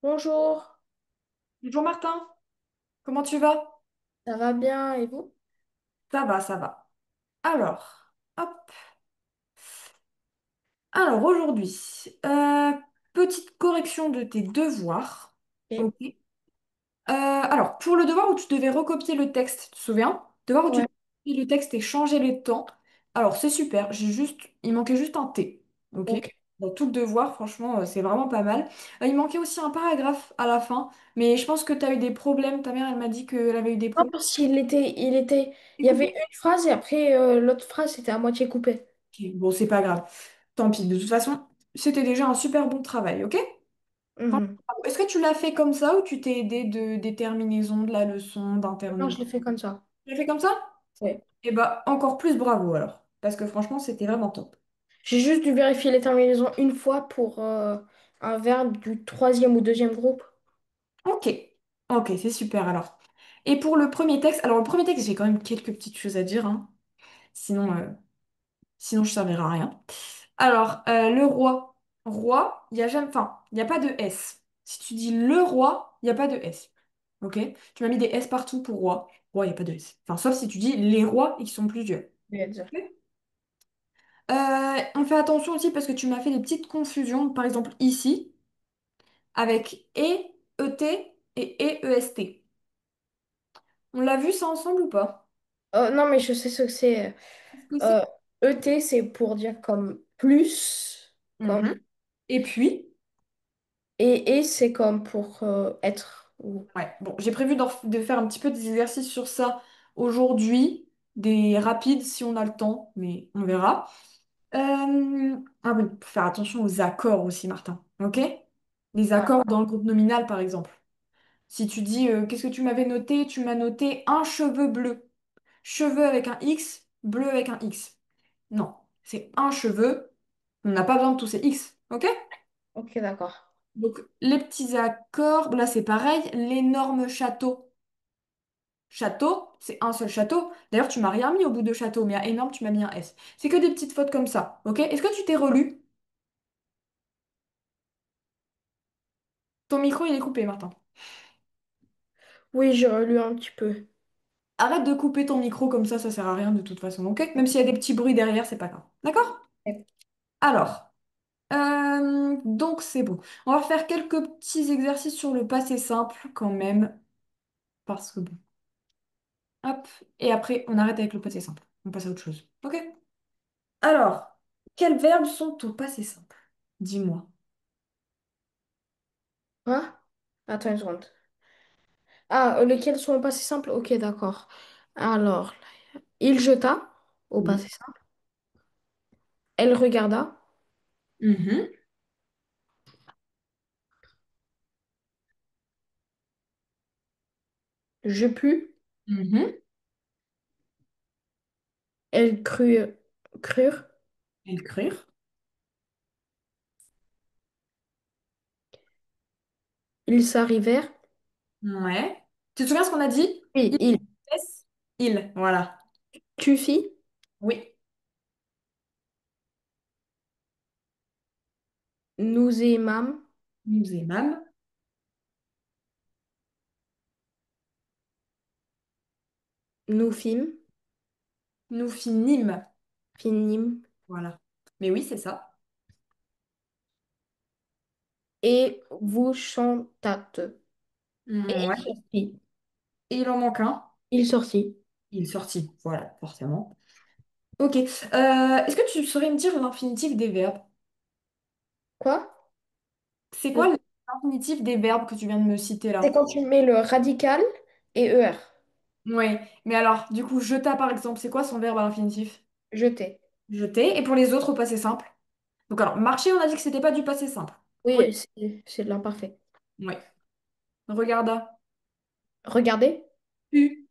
Bonjour, Bonjour Martin, comment tu vas? ça va bien et vous? Ça va, ça va. Alors, hop. Alors aujourd'hui, petite correction de tes devoirs. Ok. Ok. Alors, pour le devoir où tu devais recopier le texte, tu te souviens? Devoir où tu Ouais. devais recopier le texte et changer les temps. Alors, c'est super, il manquait juste un T. Ok. Ok. Dans tout le devoir, franchement, c'est vraiment pas mal. Il manquait aussi un paragraphe à la fin, mais je pense que tu as eu des problèmes. Ta mère, elle m'a dit qu'elle avait eu des Non, problèmes. parce il y avait une phrase et après l'autre phrase c'était à moitié coupé. Ok, bon, c'est pas grave. Tant pis. De toute façon, c'était déjà un super bon travail, ok? Franchement, Mhm. bravo. Est-ce que tu l'as fait comme ça ou tu t'es aidé des terminaisons, de la leçon, Non, d'internet? je l'ai fait comme ça. Tu l'as fait comme ça? Ouais. Eh bah, encore plus bravo alors. Parce que franchement, c'était vraiment top. J'ai juste dû vérifier les terminaisons une fois pour un verbe du troisième ou deuxième groupe. Ok. Ok, c'est super alors. Et pour le premier texte, alors le premier texte, j'ai quand même quelques petites choses à dire, hein. Sinon, sinon je ne servirai à rien. Alors, le roi. Roi, il n'y a jamais, enfin, il n'y a pas de S. Si tu dis le roi, il n'y a pas de S. Ok? Tu m'as mis des S partout pour roi. Roi, il n'y a pas de S. Enfin, sauf si tu dis les rois et qu'ils sont plusieurs. Je vais dire. Ok. On fait attention aussi parce que tu m'as fait des petites confusions. Par exemple, ici, avec ET et EST. On l'a vu ça ensemble ou pas? Non, mais je sais ce que c'est. Qu'est-ce que c'est? Euh, ET, c'est pour dire comme plus, comme Mhm. Et puis, et c'est comme pour être ou ouais, bon, j'ai prévu de faire un petit peu des exercices sur ça aujourd'hui, des rapides si on a le temps, mais on verra. Ah oui, pour faire attention aux accords aussi, Martin, ok? Les ah, accords dans le groupe nominal, par exemple. Si tu dis, qu'est-ce que tu m'avais noté? Tu m'as noté un cheveu bleu. Cheveu avec un X, bleu avec un X. Non, c'est un cheveu. On n'a pas besoin de tous ces X, ok? ok, d'accord. Donc, les petits accords, là c'est pareil. L'énorme château. Château, c'est un seul château. D'ailleurs, tu m'as rien mis au bout de château, mais à énorme, tu m'as mis un S. C'est que des petites fautes comme ça, ok? Est-ce que tu t'es relu? Ton micro, il est coupé, Martin. Oui, j'ai relu un petit peu. Arrête de couper ton micro comme ça sert à rien de toute façon, ok? Même s'il y a des petits bruits derrière, c'est pas grave. D'accord? Alors, donc c'est bon. On va faire quelques petits exercices sur le passé simple quand même, parce que bon. Hop, et après, on arrête avec le passé simple. On passe à autre chose, ok? Alors, quels verbes sont au passé simple? Dis-moi. Hein? Attends une seconde. Ah, lesquels sont au passé simple? Ok, d'accord. Alors, il jeta au Oui. passé simple. Elle regarda. Mhm. Je pus. Mhm. Elles crurent. Écrire. Ils s'arrivèrent. Ouais. Tu te souviens ce qu'on a dit? Oui, Il, il. S, il. Voilà. Tu fis. Oui. Nous aimâmes. Nous aimâmes. Nous fîmes. Nous finîmes. Finîmes. Voilà. Mais oui, c'est ça. Et vous chantâtes. Et Ouais. il sortit. Et il en manque un. Il sortit. Il est sorti. Voilà, forcément. Ok. Est-ce que tu saurais me dire l'infinitif des verbes? Quoi? C'est quoi l'infinitif des verbes que tu viens de me citer C'est là? quand tu mets le radical et ER. Ouais. Mais alors, du coup, jeta par exemple, c'est quoi son verbe à l'infinitif? Jeter. Jeter. Et pour les autres, au passé simple? Donc alors, marcher, on a dit que c'était pas du passé simple. Oui. Oui, c'est de l'imparfait. Ouais. Regarda. Regardez. Pu.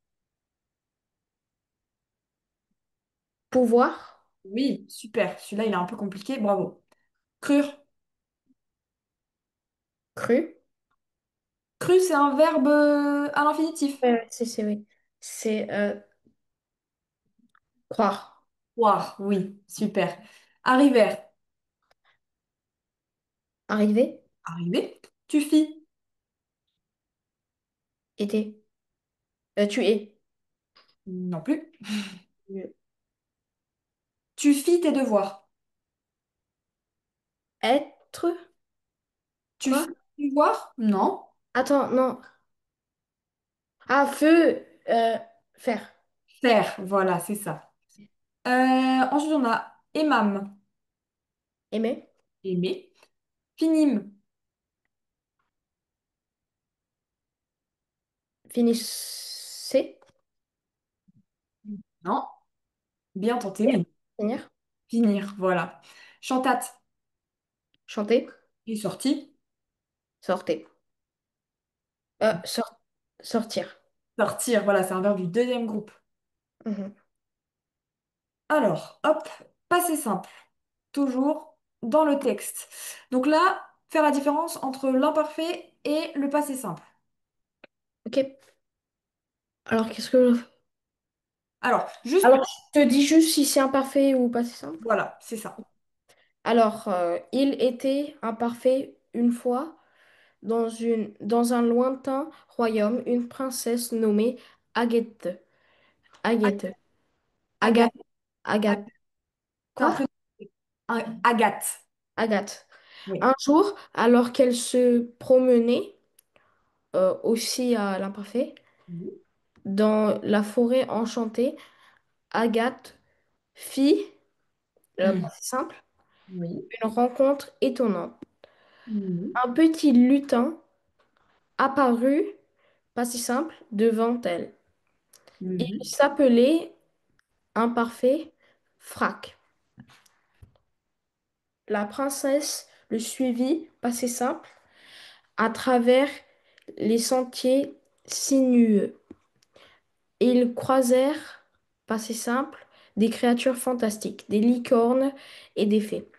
Pouvoir. Oui, super. Celui-là, il est un peu compliqué. Bravo. Crure. Cru. Cru, c'est un verbe à l'infinitif. Oui. C'est croire. Croire, oui, super. Arriver. Arriver. Arriver. Tu fis. Été. Tu es. Non plus. Tu fis tes devoirs. Être. Tu Quoi? fis tes devoirs? Non. Attends, non. Ah, feu. Faire. Faire, voilà, c'est ça. Ensuite, on a aimâmes. Aimer. Aimer. Finîmes. Finissez. Non. Bien tenté, mais Finir. finir, voilà. Chantâtes. Chanter. Et sorti. Sortez. Sor- sortir. Sortir, voilà, c'est un verbe du deuxième groupe. Mhm. Alors, hop, passé simple. Toujours dans le texte. Donc là, faire la différence entre l'imparfait et le passé simple. Ok. Alors, qu'est-ce que... Alors, juste, Alors, je te dis juste si c'est imparfait ou pas, c'est simple. voilà, c'est ça. Alors, il était imparfait une fois dans un lointain royaume, une princesse nommée Agathe. Agathe. Agathe. Agathe, Agathe. c'est un Quoi? prénom. Agathe. Agathe. Oui. Un jour, alors qu'elle se promenait, aussi à l'imparfait, Oui. dans la forêt enchantée, Agathe fit, Hmm. passé simple, Oui. une rencontre étonnante. Mhm. Un petit lutin apparut, pas si simple, devant elle. Il Mhm. s'appelait Imparfait Frac. La princesse le suivit, pas si simple, à travers les sentiers sinueux. Ils croisèrent, pas si simple, des créatures fantastiques, des licornes et des fées.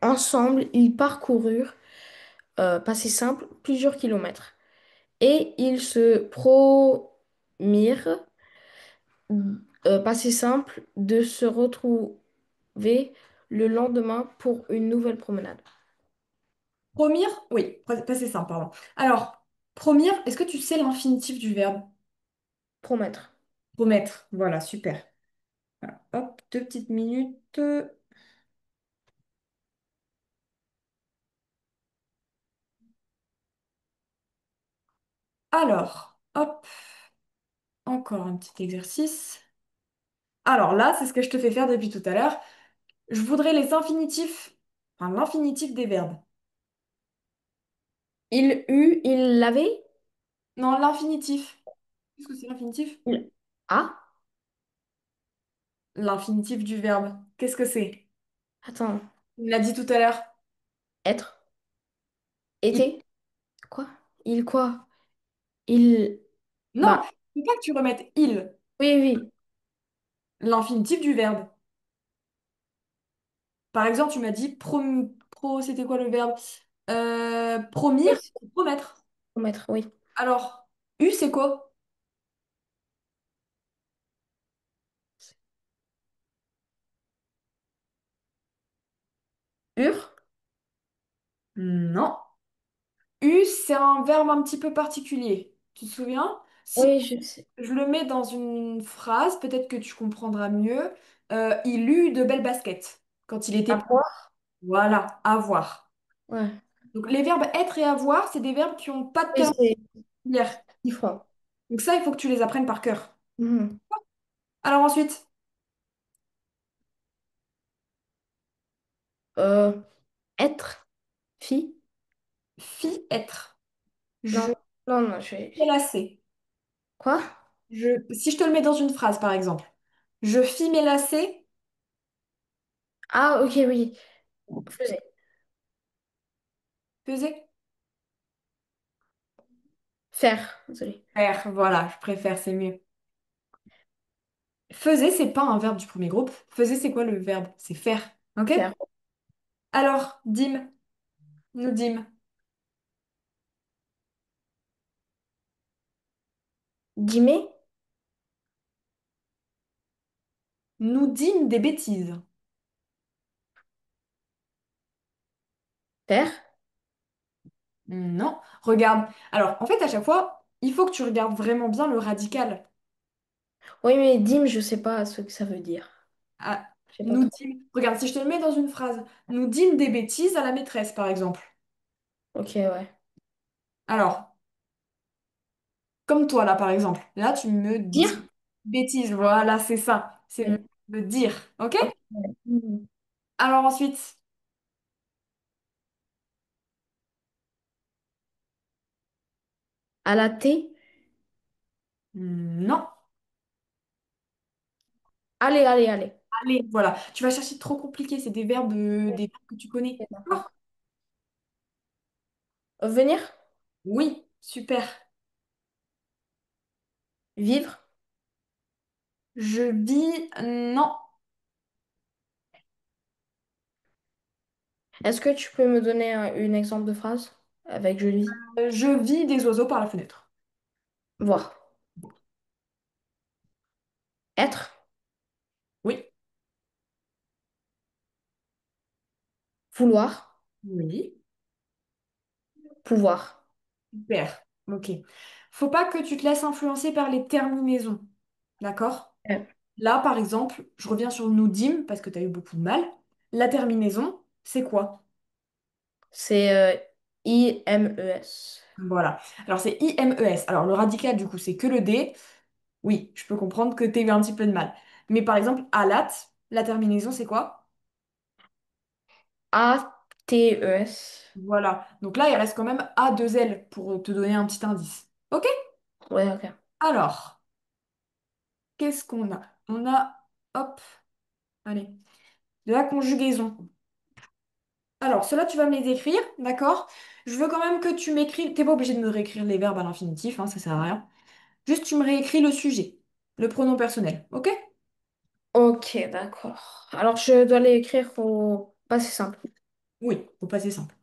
Ensemble, ils parcoururent, pas si simple, plusieurs kilomètres. Et ils se promirent, pas si simple, de se retrouver le lendemain pour une nouvelle promenade. Promire, oui, passé simple, pardon. Alors, promire, est-ce que tu sais l'infinitif du verbe? Promettre. Promettre, voilà, super. Voilà. Hop, 2 petites minutes. Alors, hop, encore un petit exercice. Alors là, c'est ce que je te fais faire depuis tout à l'heure. Je voudrais les infinitifs, enfin l'infinitif des verbes. Il eut, il l'avait, Non, l'infinitif. Qu'est-ce que c'est l'infinitif? il a. L'infinitif du verbe. Qu'est-ce que c'est? Attends, Tu me l'as dit tout à l'heure. être, Il. était, quoi? Il quoi? Il, Non, bah, il faut pas que tu remettes il. oui, oui, L'infinitif du verbe. Par exemple, tu m'as dit c'était quoi le verbe? oui, Promire, c'est promettre. promettre, oui. Alors, U, c'est quoi? Ur, Non. U, c'est un verbe un petit peu particulier. Tu te souviens? Si oui, je sais. je le mets dans une phrase, peut-être que tu comprendras mieux. Il eut de belles baskets quand il était petit. Avoir, Voilà, avoir. ouais. Donc les verbes être et avoir, c'est des verbes qui n'ont pas de Oui, terme c'est auxiliaire. différent. Donc ça, il faut que tu les apprennes par cœur. Mhm. Alors ensuite, Euh, être, fille, fille être. Je non, non, non, fais lacets. quoi? Si je te le mets dans une phrase, par exemple, je fis mes lacets, Ah, ok, oui, faisait, faisais. faire, désolé, Faire, voilà, je préfère, c'est mieux. Faisait, c'est pas un verbe du premier groupe. Faisait, c'est quoi le verbe? C'est faire. Ok? faire, Alors, dîmes, nous dîmes. dîmer, Nous dîmes des bêtises. faire, Non, regarde. Alors, en fait, à chaque fois. il faut que tu regardes vraiment bien le radical. Oui, mais dîme, je sais pas ce que ça veut dire. Ah, Je sais pas nous trop. dîmes, regarde, si je te le mets dans une phrase, nous dîmes des bêtises à la maîtresse, par exemple. Ok, ouais. Alors, comme toi, là, par exemple. Là, tu me dis Dire? bêtises. Voilà, c'est ça. C'est Ouais. le dire. OK? Ok. Mhm. Alors ensuite, À la thé? non. Allez, allez, allez. Allez, voilà. Tu vas chercher trop compliqué. C'est des verbes, Ouais, des verbes que tu connais. ok, d'accord. D'accord. Venir? Oui, super. Vivre? Je vis, non. Est-ce que tu peux me donner une exemple de phrase avec je lis? Je vis des oiseaux par la fenêtre. Voir. Être? Oui, Vouloir? oui, Pouvoir. super. Ok. Faut pas que tu te laisses influencer par les terminaisons. D'accord? Ouais. Là, par exemple, je reviens sur nous dîmes parce que tu as eu beaucoup de mal. La terminaison, c'est quoi? C'est IMES. Voilà. Alors, c'est IMES. Alors, le radical, du coup, c'est que le D. Oui, je peux comprendre que tu aies eu un petit peu de mal. Mais par exemple, alat, la terminaison, c'est quoi? ATES. Voilà. Donc là, il reste quand même A2L pour te donner un petit indice. Ok? Ouais, ok. Alors, qu'est-ce qu'on a? On a, hop, allez, de la conjugaison. Alors, cela, tu vas me les écrire, d'accord? Je veux quand même que tu m'écris. T'es pas obligé de me réécrire les verbes à l'infinitif, hein, ça sert à rien. Juste, tu me réécris le sujet, le pronom personnel, ok? Ok, d'accord. Alors, je dois l'écrire au passé simple. Oui, faut passer simple.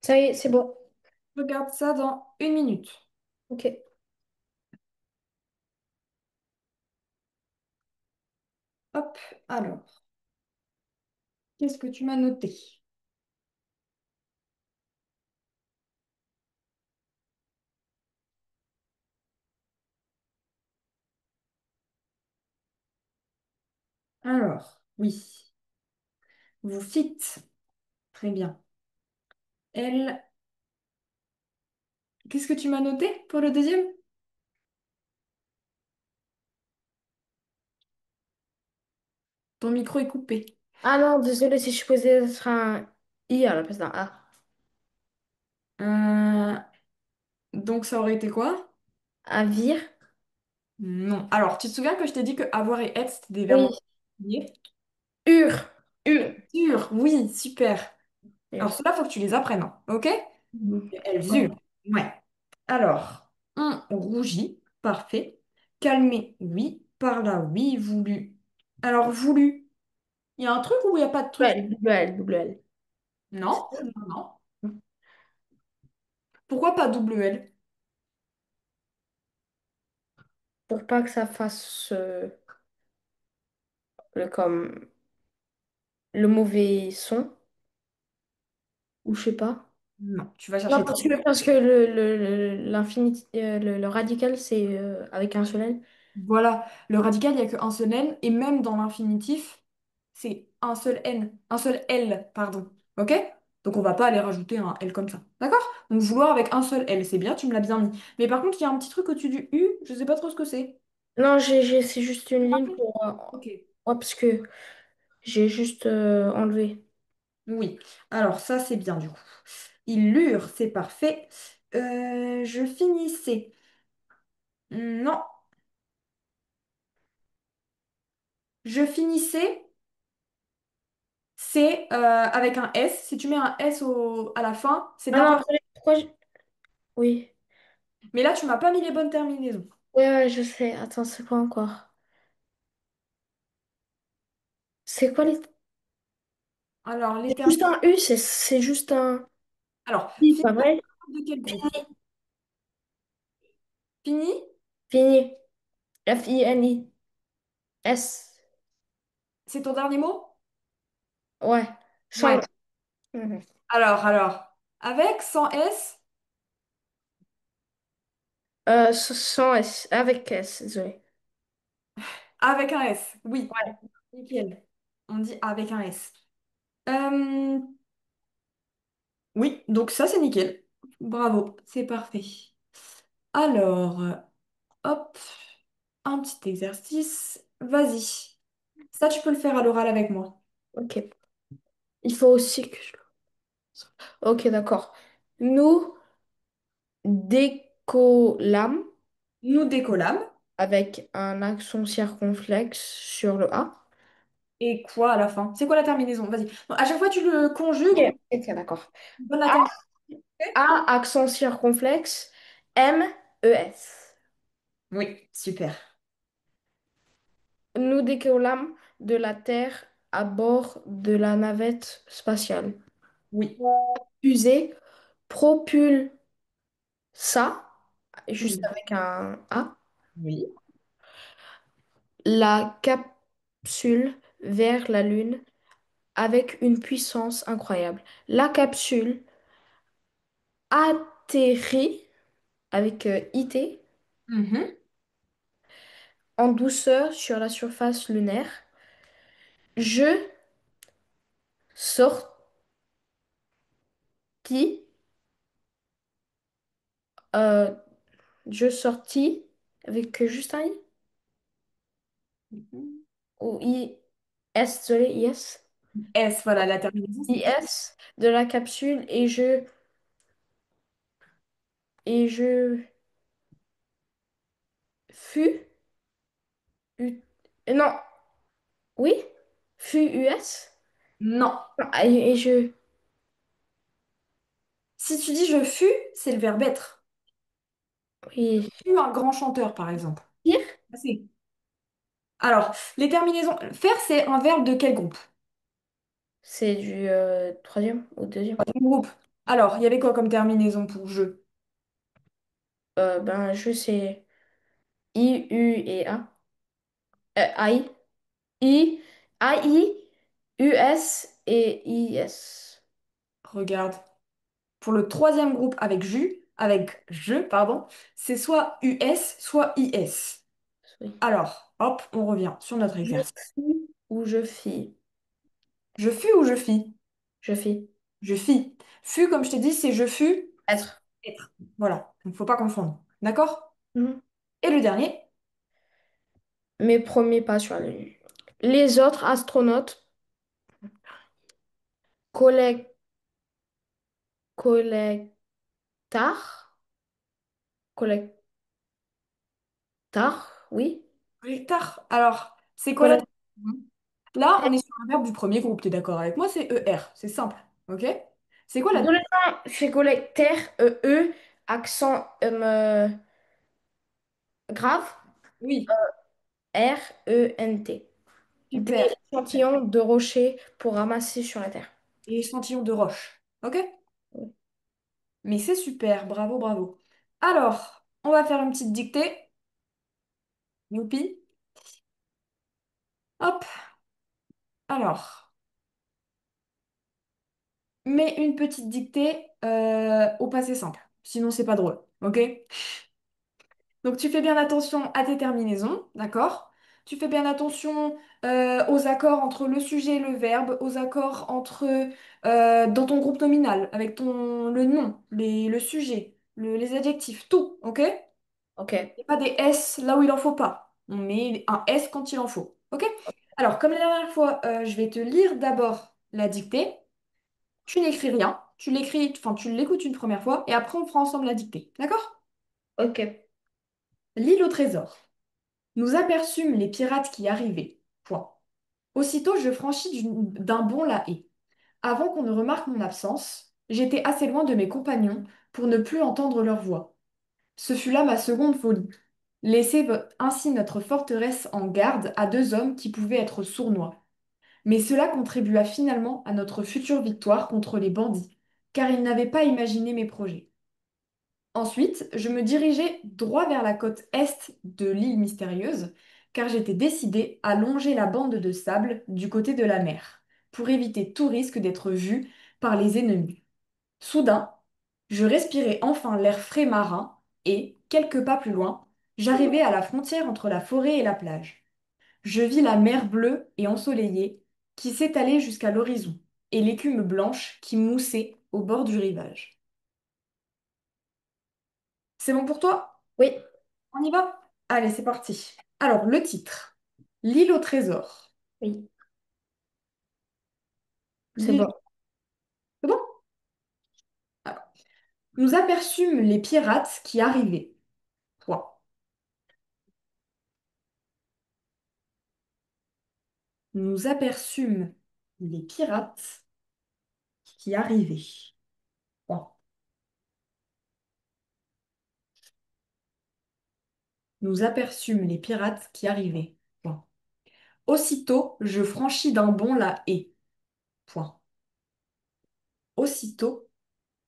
Ça y est, c'est bon. Regarde ça dans 1 minute. Ok. Hop, alors, qu'est-ce que tu m'as noté? Alors, oui, vous fîtes. Très bien. Elle, qu'est-ce que tu m'as noté pour le deuxième? Ton micro est coupé. Ah non, désolé si je posais ce sera un I à la place d'un A. Euh, donc ça aurait été quoi? Avir? Non. Alors, tu te souviens que je t'ai dit que avoir et être, c'était des verbes Oui. irréguliers. Ur. Ur. Sûr, oui, super. Alors, Yes. cela, faut que tu les apprennes, hein, ok? Mhm. Et elles Ouais. hurlent. Ouais. Alors, on rougit, parfait. Calmer, oui. Par là, oui. Voulu. Alors, voulu, il y a un truc ou il n'y a pas de truc? Double L, double L. Non, non, non. Pourquoi pas double L? Pour pas que ça fasse comme le mauvais son, ou je sais pas. Non, tu vas Non, chercher. parce que le radical, c'est avec un seul L. Voilà, le radical, il n'y a qu'un seul N, et même dans l'infinitif, c'est un seul N, un seul L, pardon. Ok? Donc on va pas aller rajouter un L comme ça. D'accord? Donc vouloir avec un seul L, c'est bien, tu me l'as bien mis. Mais par contre, il y a un petit truc au-dessus du U, je sais pas trop ce que c'est. Non, c'est juste une ligne pour... Ok. ouais, parce que j'ai juste enlevé. Oui, alors ça c'est bien du coup. Il lure, c'est parfait. Je finissais. Non, je finissais, c'est avec un S. Si tu mets un S à la fin, c'est Ah non, n'importe. attendez, pourquoi oui. Mais là, tu m'as pas mis les bonnes terminaisons. Ouais, ouais, je sais. Attends, c'est quoi encore? C'est quoi les... Alors, les C'est termes. juste un U, c'est juste un Alors, I, fini pas vrai? de quel groupe? Fini, Fini. Fini. S. c'est ton dernier mot? Ouais. Sans le... Ouais. Mhm. Alors, avec, sans S, Sans S. Avec S, désolé. avec un S. Oui, Ouais. nickel. On dit avec un S. Euh, oui, donc ça, c'est nickel. Bravo, c'est parfait. Alors, hop, un petit exercice. Vas-y. Ça, tu peux le faire à l'oral avec moi. Ok. Il faut aussi que je... Ok, d'accord. Nous décollâmes Nous décollâmes. avec un accent circonflexe sur le A. Et quoi à la fin? C'est quoi la terminaison? Vas-y. Bon, à chaque fois, tu le conjugues. Ok, ok, d'accord. Donne la A, terminaison. A, accent circonflexe, M, E, S. Oui, super. Nous décollâmes de la Terre à bord de la navette spatiale. Oui. Fusée propulsa, juste Oui. avec un A, Oui. la capsule vers la Lune avec une puissance incroyable. La capsule atterrit avec IT Mhm. en douceur sur la surface lunaire. Je sortis, euh, je sortis avec juste un I Mhm. ou I S, désolé, IS. S, voilà, la terminaison, c'est I. IS de la capsule et je fus non, oui, fus US. Non. Ah, et je Si tu dis je fus, c'est le verbe être. oui, Fus un grand chanteur, par exemple. dire Ah, si. Alors, les terminaisons. Faire, c'est un verbe de quel groupe? C'est du troisième ou deuxième? Troisième groupe. Alors, il y avait quoi comme terminaison pour je? Ben, je sais I, U et A. AI. I, AI, US et IS. Regarde. Pour le troisième groupe avec je, pardon, c'est soit US, soit IS. Oui. Alors, hop, on revient sur notre Je exercice. suis ou je fis? Je fus ou je fis? Je fis. Je fis. Fus, comme je t'ai dit, c'est je fus, Être. être. Voilà, il ne faut pas confondre. D'accord? Mhm. Et le dernier, Mes premiers pas sur la Lune. Les autres astronautes collègues, collectard, collectard, oui. collectar. Alors, c'est quoi la... Collecteur. Là, on est sur un verbe du premier groupe, tu es d'accord avec moi? C'est ER, c'est simple. Ok? C'est quoi la... C'est collecteur, accent grave, Oui, RENT. Des super. échantillons de rochers pour ramasser sur la Terre. Et échantillon de roche. Ok? Oui. Mais c'est super, bravo, bravo. Alors, on va faire une petite dictée. Youpi. Hop. Alors, mets une petite dictée au passé simple. Sinon, c'est pas drôle. Ok? Donc, tu fais bien attention à tes terminaisons, d'accord? Tu fais bien attention aux accords entre le sujet et le verbe, aux accords entre dans ton groupe nominal, avec le nom, le sujet, les adjectifs, tout, ok? Ok. Et pas des S là où il en faut pas. On met un S quand il en faut. Ok? Alors, comme la dernière fois, je vais te lire d'abord la dictée. Tu n'écris rien. Tu l'écris, enfin, tu l'écoutes une première fois et après on fera ensemble la dictée. D'accord? Ok. L'île au trésor. Nous aperçûmes les pirates qui arrivaient. Point. Aussitôt, je franchis d'un bond la haie. Avant qu'on ne remarque mon absence, j'étais assez loin de mes compagnons pour ne plus entendre leur voix. Ce fut là ma seconde folie. Laisser ainsi notre forteresse en garde à deux hommes qui pouvaient être sournois. Mais cela contribua finalement à notre future victoire contre les bandits, car ils n'avaient pas imaginé mes projets. Ensuite, je me dirigeai droit vers la côte est de l'île mystérieuse, car j'étais décidé à longer la bande de sable du côté de la mer, pour éviter tout risque d'être vu par les ennemis. Soudain, je respirai enfin l'air frais marin et, quelques pas plus loin, j'arrivai à la frontière entre la forêt et la plage. Je vis la mer bleue et ensoleillée qui s'étalait jusqu'à l'horizon et l'écume blanche qui moussait au bord du rivage. C'est bon pour toi? Oui. On y va? Allez, c'est parti. Alors, le titre. L'île au trésor. Oui. C'est L'île... bon. C'est bon? Alors, nous aperçûmes les pirates qui arrivaient. Point. Nous aperçûmes les pirates qui arrivaient. Point. Nous aperçûmes les pirates qui arrivaient. Point. Aussitôt, je franchis d'un bond la haie. Point. Aussitôt,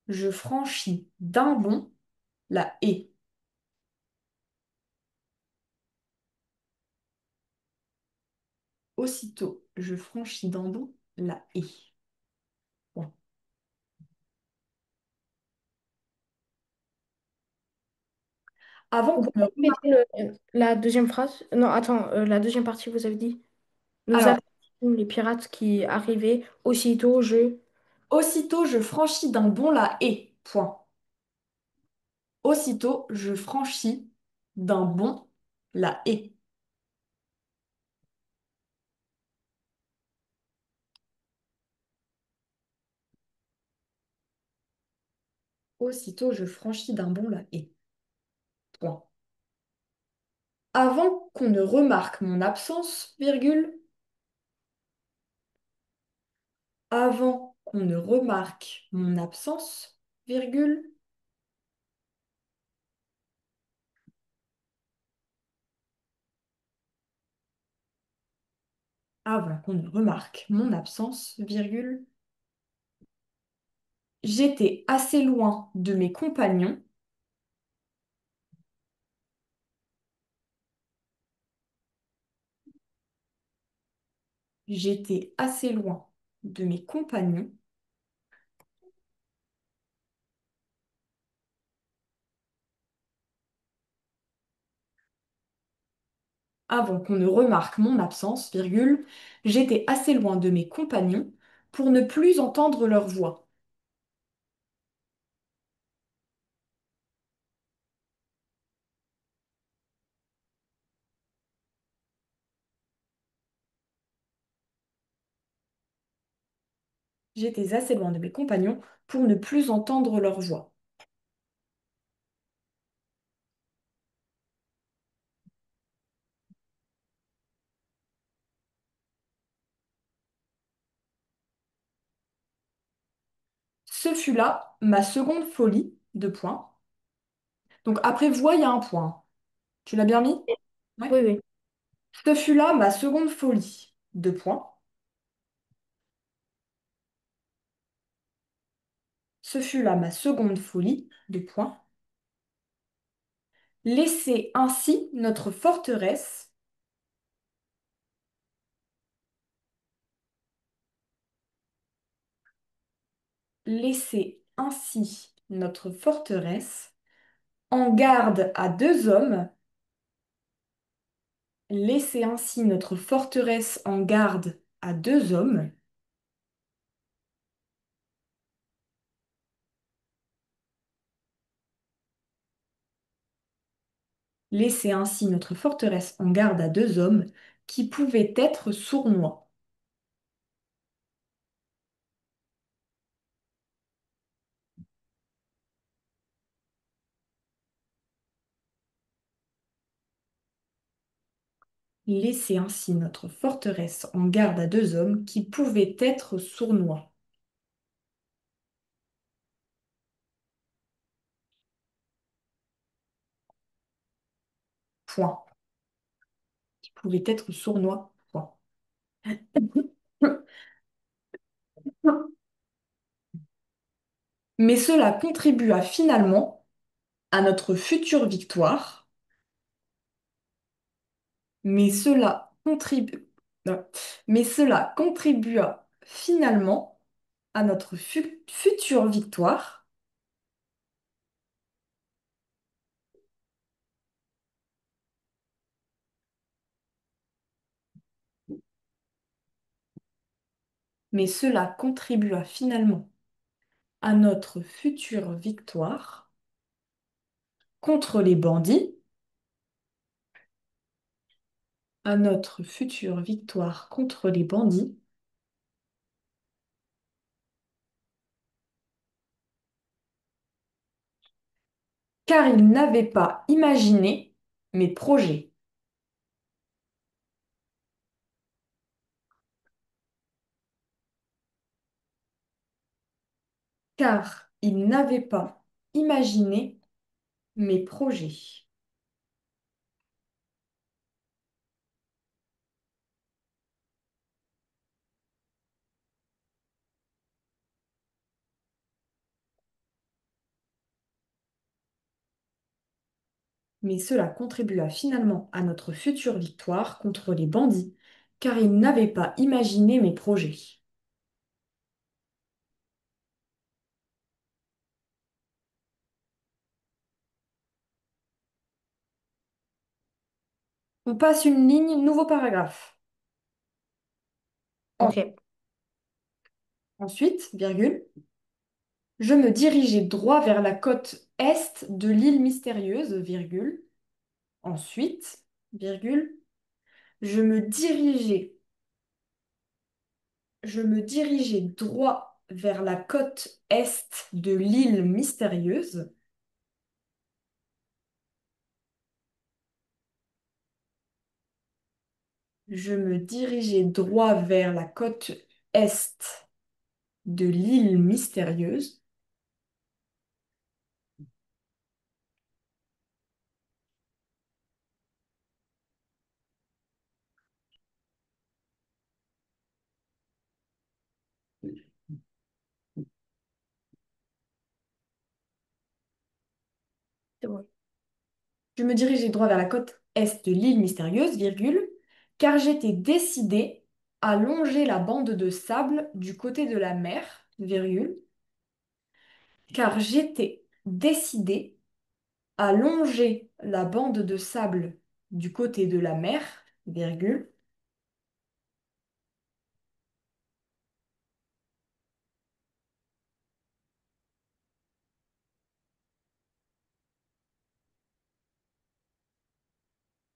je franchis d'un bond la haie. Aussitôt, je franchis d'un bond la haie. Point. Avant Vous qu'on pouvez ne remarque... répéter la deuxième phrase? Non, attends, la deuxième partie, vous avez dit. Nous Alors, aperçûmes les pirates qui arrivaient. Aussitôt, je. aussitôt, je franchis d'un bond la haie. Point. Aussitôt, je franchis d'un bond la haie. Aussitôt, je franchis d'un bond la haie. Point. Avant qu'on ne remarque mon absence, virgule, avant qu'on ne remarque mon absence, virgule, Avant qu'on ne remarque mon absence, virgule, j'étais assez loin de mes compagnons. J'étais assez loin de mes compagnons avant qu'on ne remarque mon absence, virgule, j'étais assez loin de mes compagnons pour ne plus entendre leur voix. J'étais assez loin de mes compagnons pour ne plus entendre leur voix. Ce fut là ma seconde folie, deux points. Donc après voix, il y a un point. Tu l'as bien mis? Ouais. Oui, oui. Ce fut là ma seconde folie, deux points. Ce fut là ma seconde folie, deux points. Laisser ainsi notre forteresse, laisser ainsi notre forteresse en garde à deux hommes, laisser ainsi notre forteresse en garde à deux hommes, laisser ainsi notre forteresse en garde à deux hommes qui pouvaient être sournois. Laisser ainsi notre forteresse en garde à deux hommes qui pouvaient être sournois. Point. Qui pouvaient être sournois. Point. Mais cela contribua finalement à notre future victoire. Mais cela contribue, non. Mais cela contribua finalement à notre future victoire. Mais cela contribua finalement à notre future victoire contre les bandits, à notre future victoire contre les bandits, car ils n'avaient pas imaginé mes projets. Car ils n'avaient pas imaginé mes projets. Mais cela contribua finalement à notre future victoire contre les bandits, car ils n'avaient pas imaginé mes projets. On passe une ligne, nouveau paragraphe. En- Ok. Ensuite, virgule, je me dirigeais droit vers la côte est de l'île mystérieuse, virgule. Ensuite, virgule, je me dirigeais, je me dirigeais droit vers la côte est de l'île mystérieuse. Je me dirigeais droit vers la côte est de l'île mystérieuse. C'est bon. Je me dirigeais droit vers la côte est de l'île mystérieuse, virgule, car j'étais décidé à longer la bande de sable du côté de la mer, virgule, car j'étais décidé à longer la bande de sable du côté de la mer, virgule.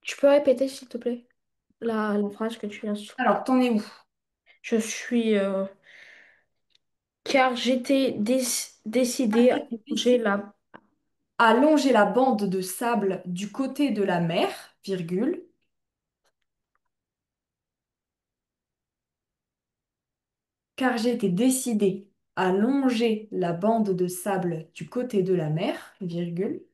Tu peux répéter, s'il te plaît, la phrase que tu viens de... Alors, t'en es où? Je suis... car j'étais décidé à J'étais manger décidé la... à longer la bande de sable du côté de la mer, virgule, car j'étais décidé à longer la bande de sable du côté de la mer, virgule,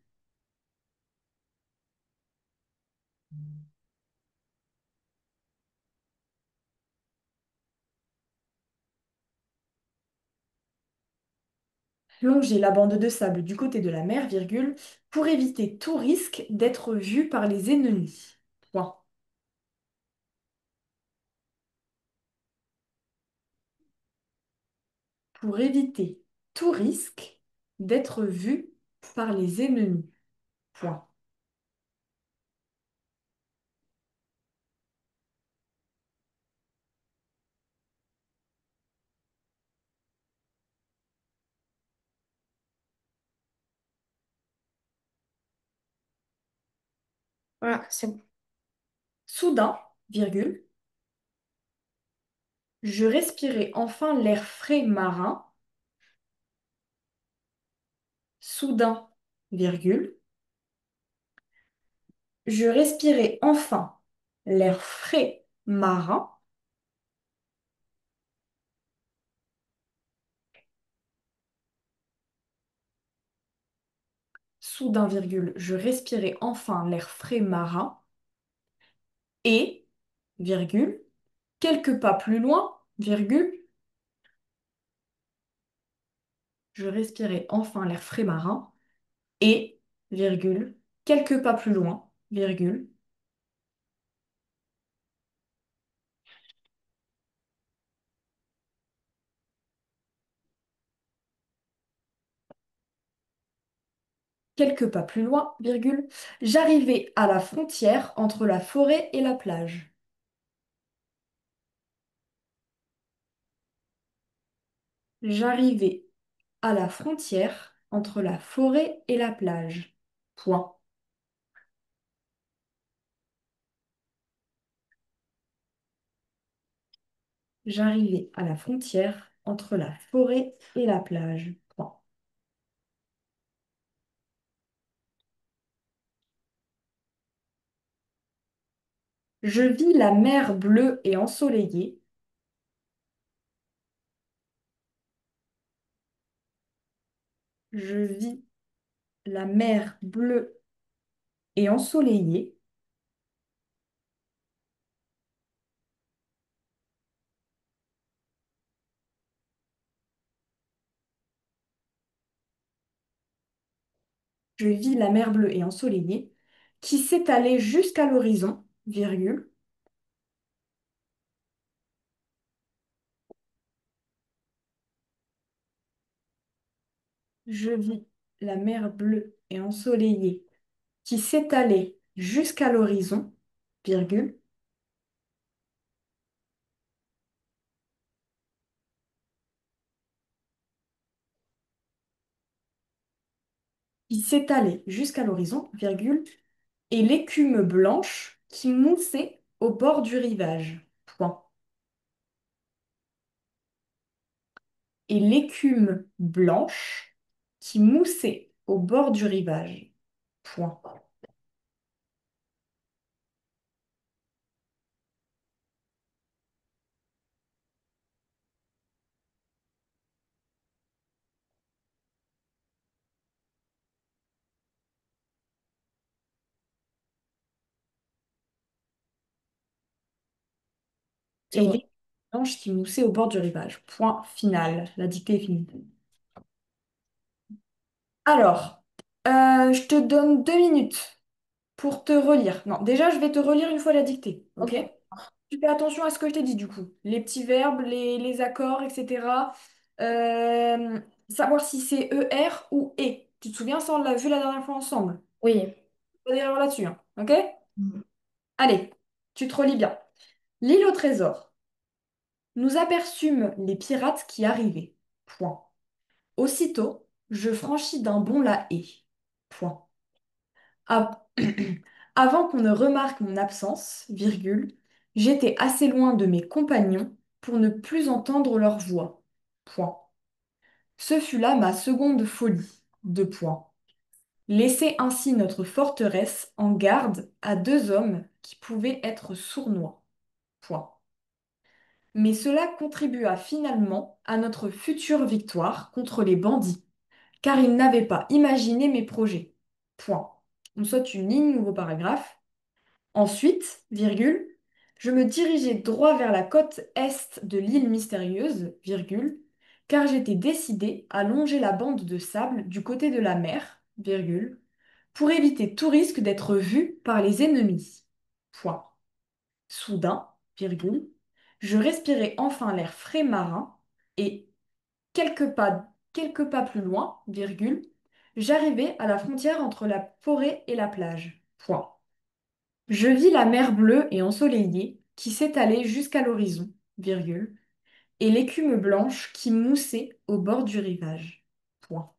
longer la bande de sable du côté de la mer, virgule, pour éviter tout risque d'être vu par les ennemis. Point. Pour éviter tout risque d'être vu par les ennemis. Point. Voilà, c'est bon. Soudain, virgule, je respirais enfin l'air frais marin. Soudain, virgule, je respirais enfin l'air frais marin. Soudain, virgule, je respirais enfin l'air frais marin. Et, virgule, quelques pas plus loin, virgule, je respirais enfin l'air frais marin. Et, virgule, quelques pas plus loin, virgule, quelques pas plus loin, virgule, j'arrivais à la frontière entre la forêt et la plage. J'arrivais à la frontière entre la forêt et la plage. Point. J'arrivais à la frontière entre la forêt et la plage. Point. Je vis la mer bleue et ensoleillée. Je vis la mer bleue et ensoleillée. Je vis la mer bleue et ensoleillée qui s'étalait jusqu'à l'horizon, virgule. Je vis la mer bleue et ensoleillée qui s'étalait jusqu'à l'horizon, virgule. Qui s'étalait jusqu'à l'horizon, virgule, et l'écume blanche qui moussait au bord du rivage. Point. Et l'écume blanche qui moussait au bord du rivage. Point. C'est Et bon. blanche qui moussait au bord du rivage. Point final. La dictée est finie. Alors, je te donne 2 minutes pour te relire. Non, déjà, je vais te relire une fois la dictée, ok? Ok. Tu fais attention à ce que je t'ai dit, du coup. Les petits verbes, les accords, etc. Euh, savoir si c'est ER ou E. Tu te souviens, ça, on l'a vu la dernière fois ensemble. Oui. Pas d'erreur là-dessus, hein, ok? Mhm. Allez, tu te relis bien. L'île au trésor. Nous aperçûmes les pirates qui arrivaient. Point. Aussitôt, je franchis d'un bond la haie. Point. Av- Avant qu'on ne remarque mon absence, virgule, j'étais assez loin de mes compagnons pour ne plus entendre leur voix. Point. Ce fut là ma seconde folie. Deux points. Laisser ainsi notre forteresse en garde à 2 hommes qui pouvaient être sournois. Point. Mais cela contribua finalement à notre future victoire contre les bandits, car ils n'avaient pas imaginé mes projets. Point. On saute une ligne, nouveau paragraphe. Ensuite, virgule, je me dirigeais droit vers la côte est de l'île mystérieuse, virgule, car j'étais décidé à longer la bande de sable du côté de la mer, virgule, pour éviter tout risque d'être vu par les ennemis. Point. Soudain, virgule, je respirais enfin l'air frais marin et, quelques pas plus loin, virgule, j'arrivais à la frontière entre la forêt et la plage. Point. Je vis la mer bleue et ensoleillée qui s'étalait jusqu'à l'horizon, virgule, et l'écume blanche qui moussait au bord du rivage. Point.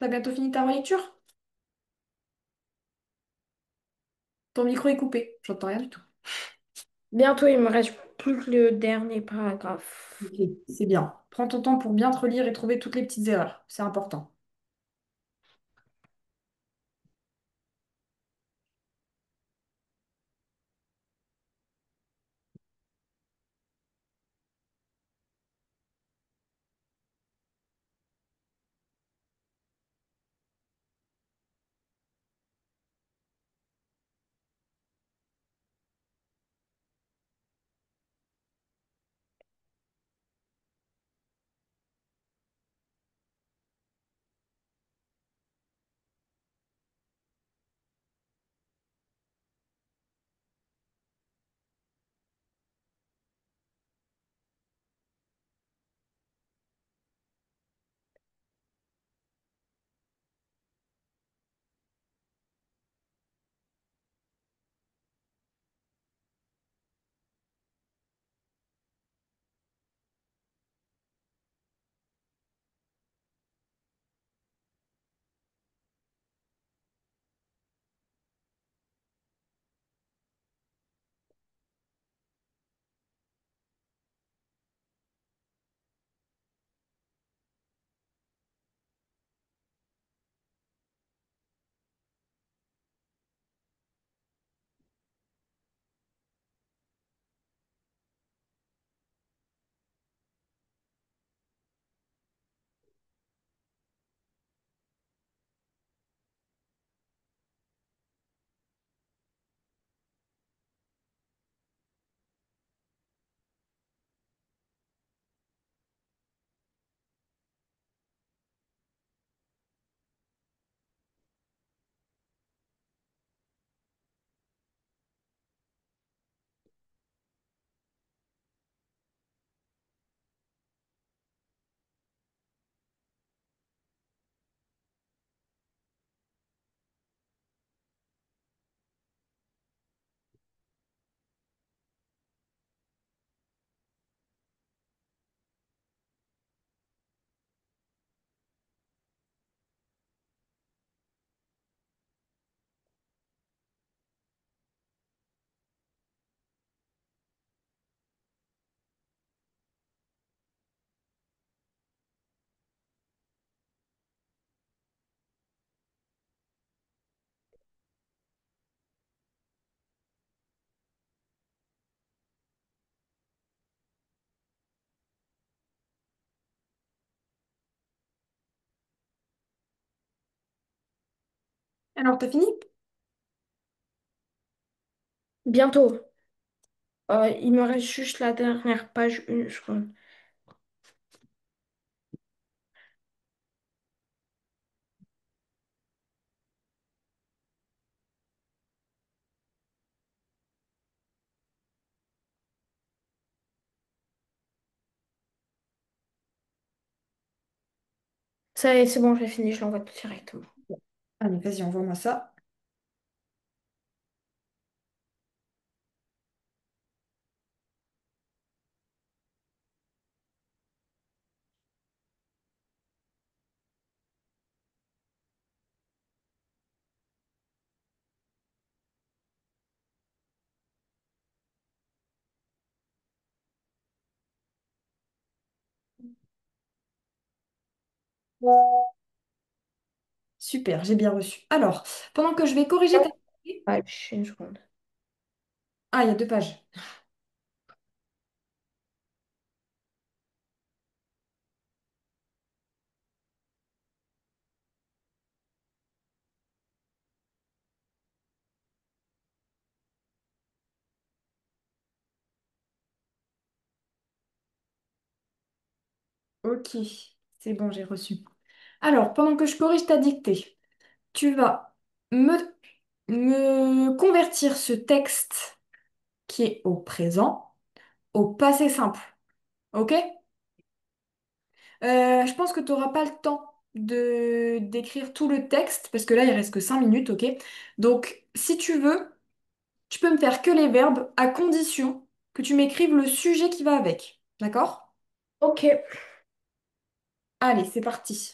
T'as bientôt fini ta relecture? Ton micro est coupé, j'entends rien du tout. Bientôt, il me reste plus que le dernier paragraphe. Ok, c'est bien. Prends ton temps pour bien te relire et trouver toutes les petites erreurs. C'est important. Alors, t'as fini? Bientôt. Il me reste juste la dernière page, une seconde. Ça y est, c'est bon, j'ai fini, je l'envoie directement. Allez, vas-y, envoie-moi ça. Super, j'ai bien reçu. Alors, pendant que je vais corriger ta... Ouais, une seconde. Ah, il y a deux pages. Ok, c'est bon, j'ai reçu. Alors, pendant que je corrige ta dictée, tu vas me, me convertir ce texte qui est au présent au passé simple. Ok? Je pense que tu n'auras pas le temps de d'écrire tout le texte parce que là, il reste que 5 minutes, ok? Donc, si tu veux, tu peux me faire que les verbes à condition que tu m'écrives le sujet qui va avec. D'accord? Ok. Allez, c'est parti.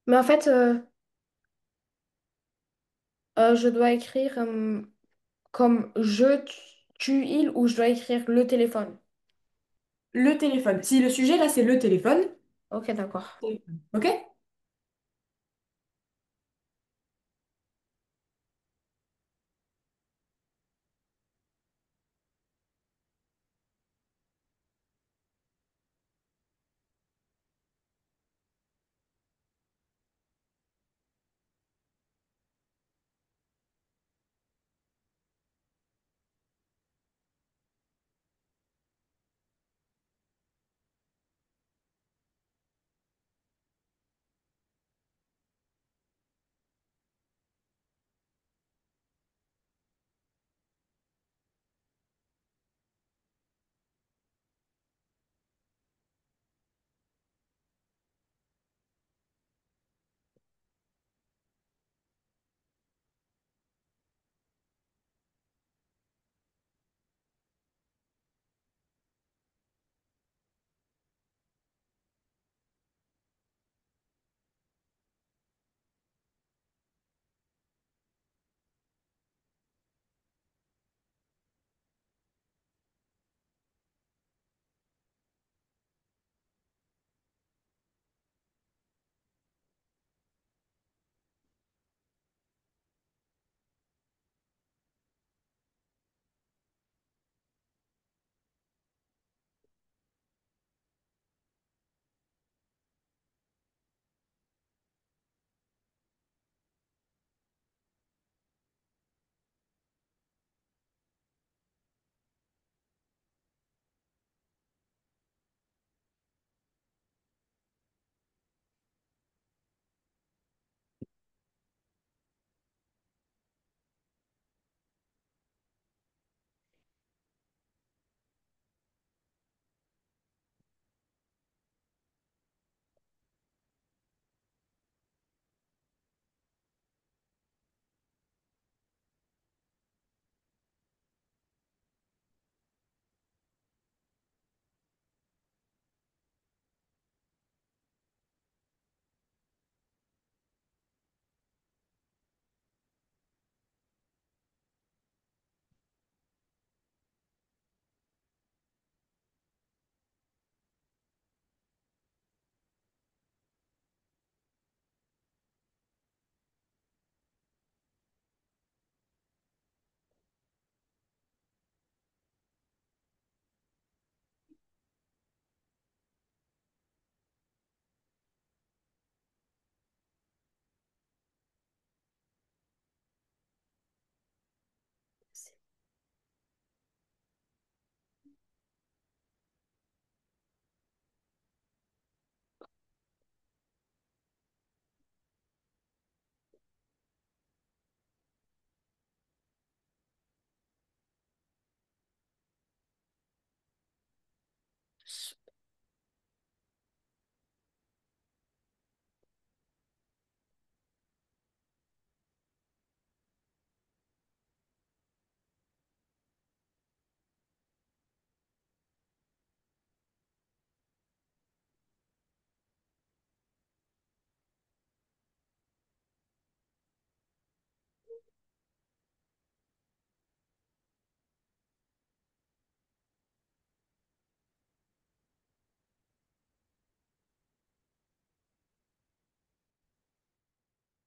Mais en fait, je dois écrire comme tu, il, ou je dois écrire le téléphone. Le téléphone. Si le sujet là, c'est le téléphone. Ok, d'accord. Téléphone. Ok?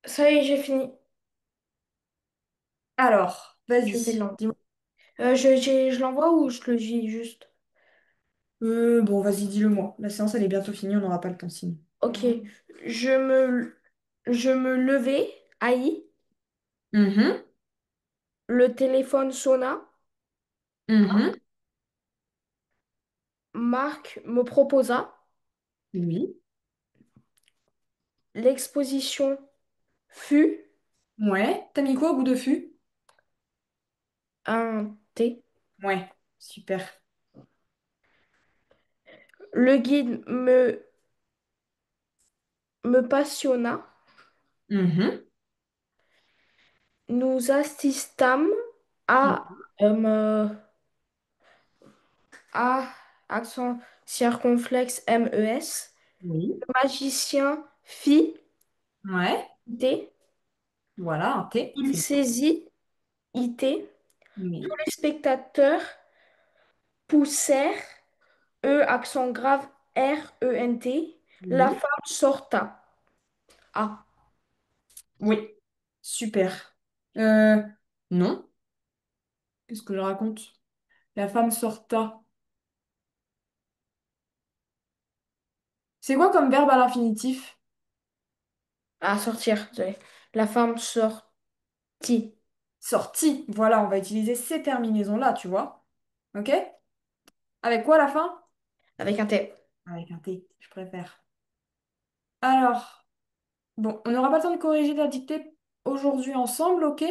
Ça y est, j'ai fini. Alors, Je vais vas-y. l'envoyer. Dis-moi. Je l'envoie ou je le dis juste? Bon, vas-y, dis-le moi. La séance, elle est bientôt finie, on n'aura pas le temps sinon. Ok. Je me, je me levais, aïe, Mhm, le téléphone sonna, mhm. Marc me proposa, Oui. l'exposition fut Ouais. T'as mis quoi au bout de fût? un thé. Ouais. Super. Le guide me passionna. Mhm. Nous assistâmes à, Mhm. A, accent circonflexe MES. Oui. Le magicien fit Ouais. IT. Voilà, un thé, Il c'est bien. saisit IT. Tous Oui. les spectateurs poussèrent E, accent grave RENT. La Oui. femme sorta. Ah, Oui. Super. Euh, non. Qu'est-ce que je raconte? La femme sorta. C'est quoi comme verbe à l'infinitif? à sortir. Désolé. La femme sortit. Sorti. Voilà, on va utiliser ces terminaisons-là, tu vois. Ok? Avec quoi la fin? Avec un T. Avec un T, je préfère. Alors, bon, on n'aura pas le temps de corriger la dictée aujourd'hui ensemble, ok?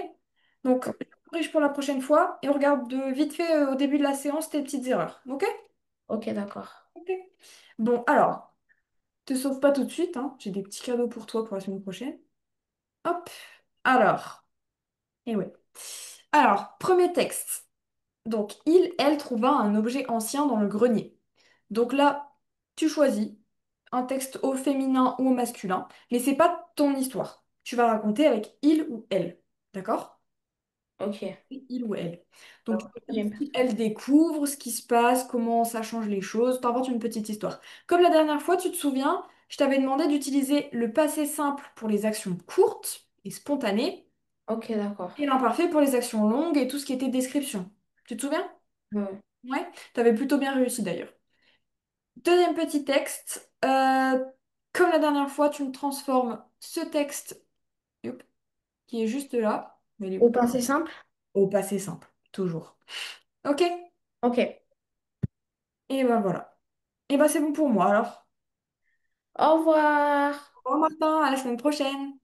Donc, je corrige pour la prochaine fois et on regarde vite fait au début de la séance tes petites erreurs, ok? Ok, d'accord. Ok. Bon, alors, te sauve pas tout de suite, hein. J'ai des petits cadeaux pour toi pour la semaine prochaine. Hop. Alors, et ouais. Alors, premier texte. Donc, elle trouva un objet ancien dans le grenier. Donc là, tu choisis un texte au féminin ou au masculin, mais c'est pas ton histoire. Tu vas raconter avec il ou elle. D'accord? Ok. Il ou elle. Donc, tu Alors, peux dire troisième si personne. elle découvre ce qui se passe, comment ça change les choses, t'inventes une petite histoire. Comme la dernière fois, tu te souviens, je t'avais demandé d'utiliser le passé simple pour les actions courtes et spontanées, Ok, d'accord. et l'imparfait pour les actions longues et tout ce qui était description. Tu te souviens? Ouais. Ouais, t'avais plutôt bien réussi d'ailleurs. Deuxième petit texte. Comme la dernière fois, tu me transformes ce texte, hop, qui est juste là, mais il est Au où? passé simple? Au passé simple, toujours. Ok? Ok. Et ben voilà. Et ben c'est bon pour moi alors. Au revoir. Au revoir Martin, à la semaine prochaine.